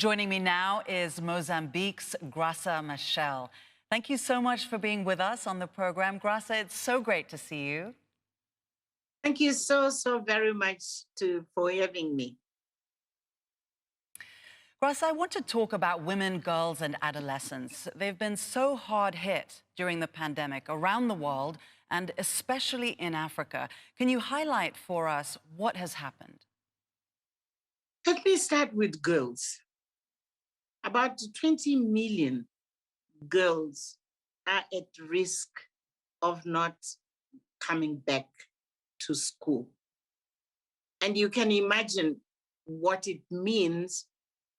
Joining me now is Mozambique's Graça Machel. Thank you so much for being with us on the program. Graça, it's so great to see you. Thank you so very much for having me. Graça, I want to talk about women, girls, and adolescents. They've been so hard hit during the pandemic around the world, and especially in Africa. Can you highlight for us what has happened? Let me start with girls. About 20 million girls are at risk of not coming back to school. And you can imagine what it means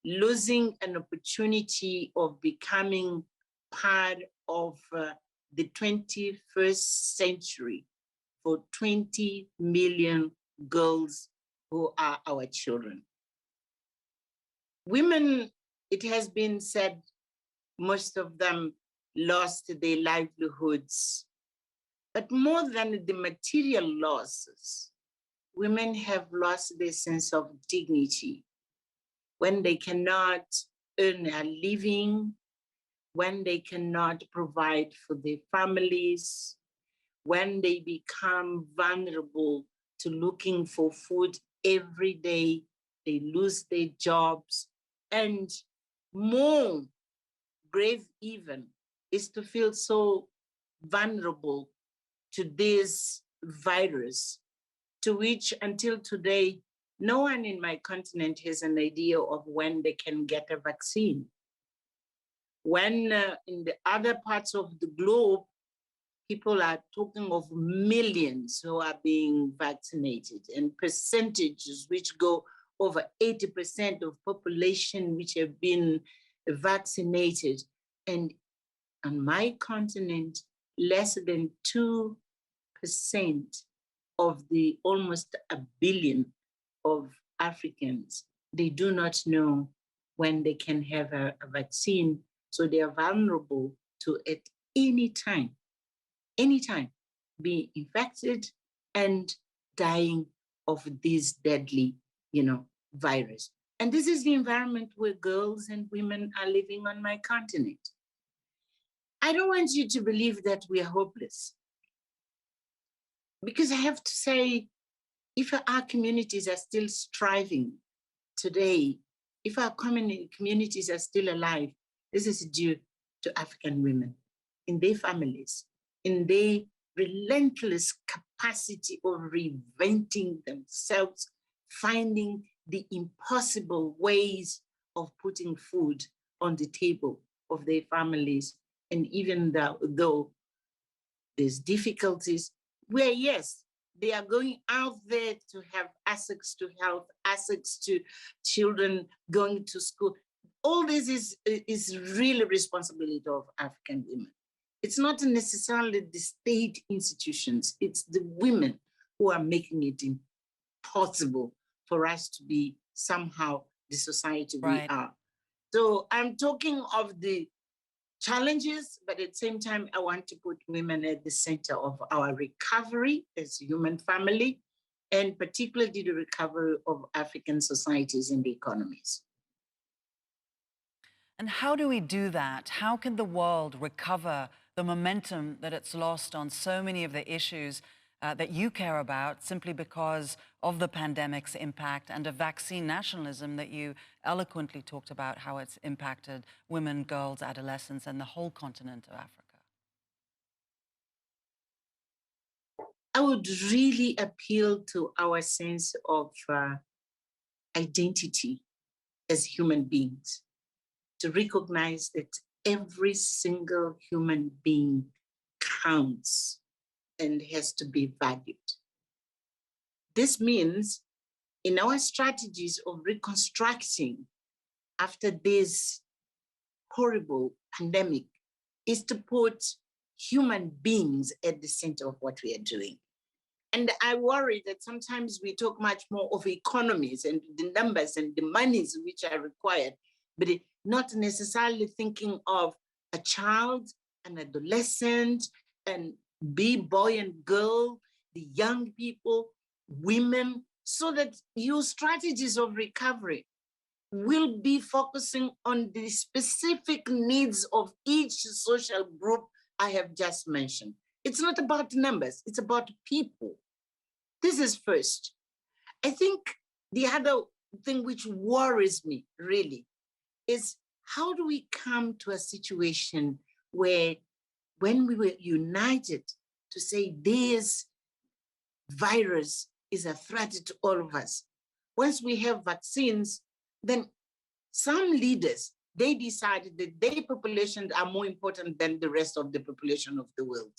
losing an opportunity of becoming part of the 21st century for 20 million girls who are our children. Women, it has been said, most of them lost their livelihoods. But more than the material losses, women have lost their sense of dignity when they cannot earn a living, when they cannot provide for their families, when they become vulnerable to looking for food every day, they lose their jobs. And more grave even is to feel so vulnerable to this virus, to which until today, no one in my continent has an idea of when they can get a vaccine. When in the other parts of the globe, people are talking of millions who are being vaccinated and percentages which go over 80% of population which have been vaccinated. And on my continent, less than 2% of the almost a billion of Africans, they do not know when they can have a vaccine. So they are vulnerable to at any time, being infected and dying of this deadly, virus. And this is the environment where girls and women are living on my continent. I don't want you to believe that we are hopeless. Because I have to say, if our communities are still striving today, if our communities are still alive, this is due to African women in their families, in their relentless capacity of reinventing themselves, finding the impossible ways of putting food on the table of their families. And even though there's difficulties, where yes, they are going out there to have access to health, access to children going to school. All this is really responsibility of African women. It's not necessarily the state institutions, it's the women who are making it impossible for us to be somehow the society we are. So I'm talking of the challenges, but at the same time, I want to put women at the center of our recovery as a human family, and particularly the recovery of African societies and economies. And how do we do that? How can the world recover the momentum that it's lost on so many of the issues that you care about simply because of the pandemic's impact and a vaccine nationalism that you eloquently talked about how it's impacted women, girls, adolescents, and the whole continent of Africa? I would really appeal to our sense of identity as human beings, to recognize that every single human being counts and has to be valued. This means in our strategies of reconstructing after this horrible pandemic is to put human beings at the center of what we are doing. And I worry that sometimes we talk much more of economies and the numbers and the monies which are required, but not necessarily thinking of a child, an adolescent, and boy and girl, the young people, women, so that your strategies of recovery will be focusing on the specific needs of each social group I have just mentioned. It's not about numbers, it's about people. This is first. I think the other thing which worries me really is how do we come to a situation where when we were united to say this virus is a threat to all of us, once we have vaccines, then some leaders, they decided that their populations are more important than the rest of the population of the world.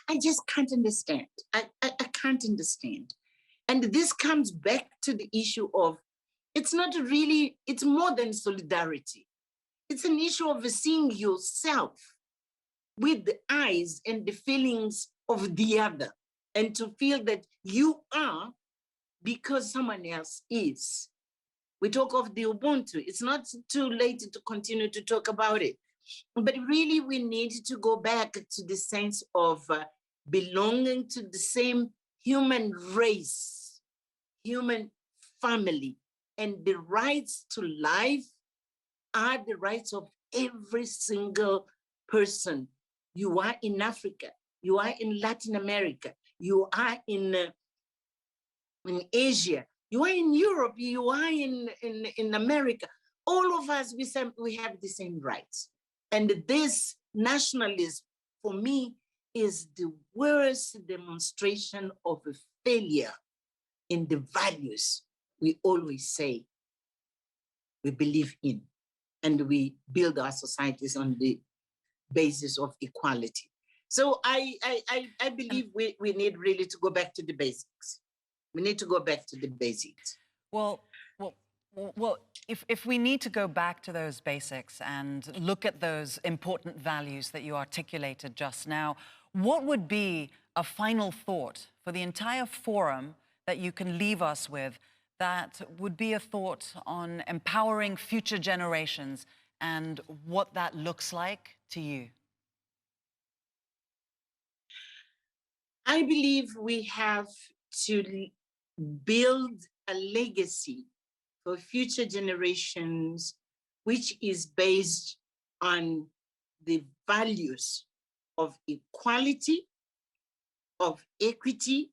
I just can't understand. I can't understand. And this comes back to the issue of, it's not really, it's more than solidarity. It's an issue of seeing yourself with the eyes and the feelings of the other, and to feel that you are because someone else is. We talk of the Ubuntu. It's not too late to continue to talk about it. But really, we need to go back to the sense of belonging to the same human race, human family, and the rights to life are the rights of every single person. You are in Africa, you are in Latin America, you are in Asia, you are in Europe, you are in America. All of us, we have the same rights. And this nationalism, for me, is the worst demonstration of a failure in the values we always say we believe in, and we build our societies on the basis of equality. So I believe we need really to go back to the basics. We need to go back to the basics. Well, if we need to go back to those basics and look at those important values that you articulated just now, what would be a final thought for the entire forum that you can leave us with that would be a thought on empowering future generations and what that looks like to you? I believe we have to build a legacy for future generations, which is based on the values of equality, of equity,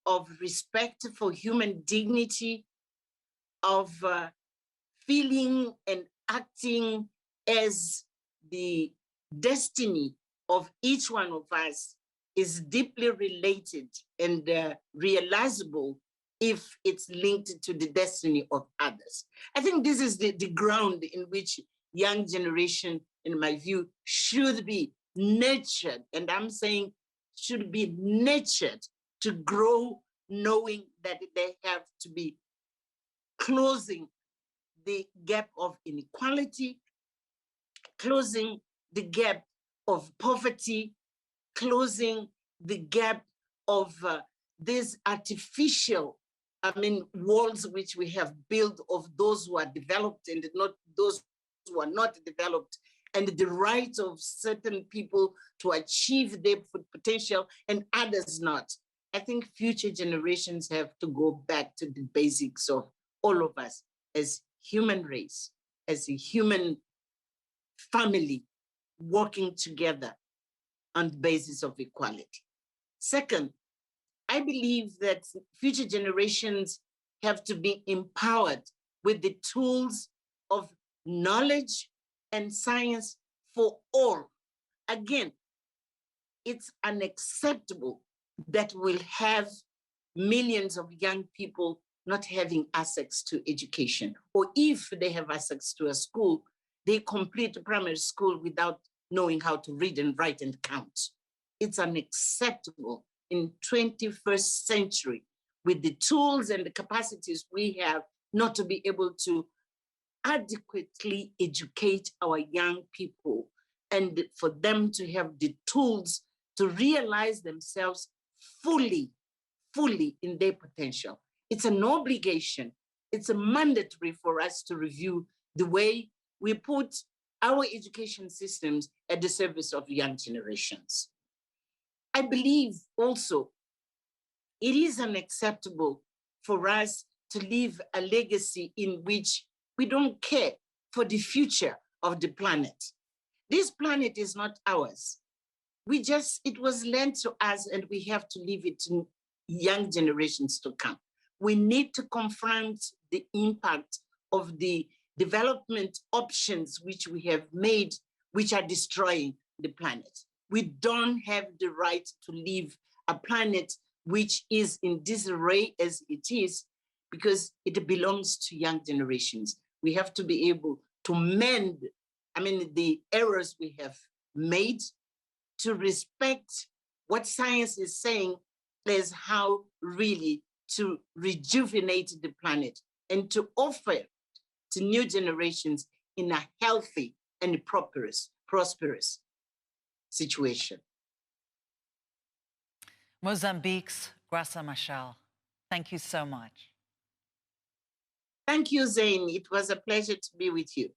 of respect for human dignity, of feeling and acting as the destiny of each one of us is deeply related and realizable if it's linked to the destiny of others. I think this is the ground in which young generation, in my view, should be nurtured. And I'm saying should be nurtured to grow, knowing that they have to be closing the gap of inequality, closing the gap of poverty, closing the gap of these artificial, walls which we have built of those who are developed and not those who are not developed, and the right of certain people to achieve their potential and others not. I think future generations have to go back to the basics of all of us as human race, as a human family, working together on the basis of equality. Second, I believe that future generations have to be empowered with the tools of knowledge and science for all. Again, it's unacceptable that we'll have millions of young people not having access to education, or if they have access to a school, they complete primary school without knowing how to read and write and count. It's unacceptable in 21st century with the tools and the capacities we have not to be able to adequately educate our young people and for them to have the tools to realize themselves fully in their potential. It's an obligation. It's a mandatory for us to review the way we put our education systems at the service of young generations. I believe also it is unacceptable for us to leave a legacy in which we don't care for the future of the planet. This planet is not ours. It was lent to us, and we have to leave it to young generations to come. We need to confront the impact of the development options which we have made, which are destroying the planet. We don't have the right to leave a planet which is in disarray as it is, because it belongs to young generations. We have to be able to mend, the errors we have made, to respect what science is saying is how really to rejuvenate the planet and to offer to new generations in a healthy and prosperous situation. Mozambique's Graça Machel, thank you so much. Thank you, Zain. It was a pleasure to be with you.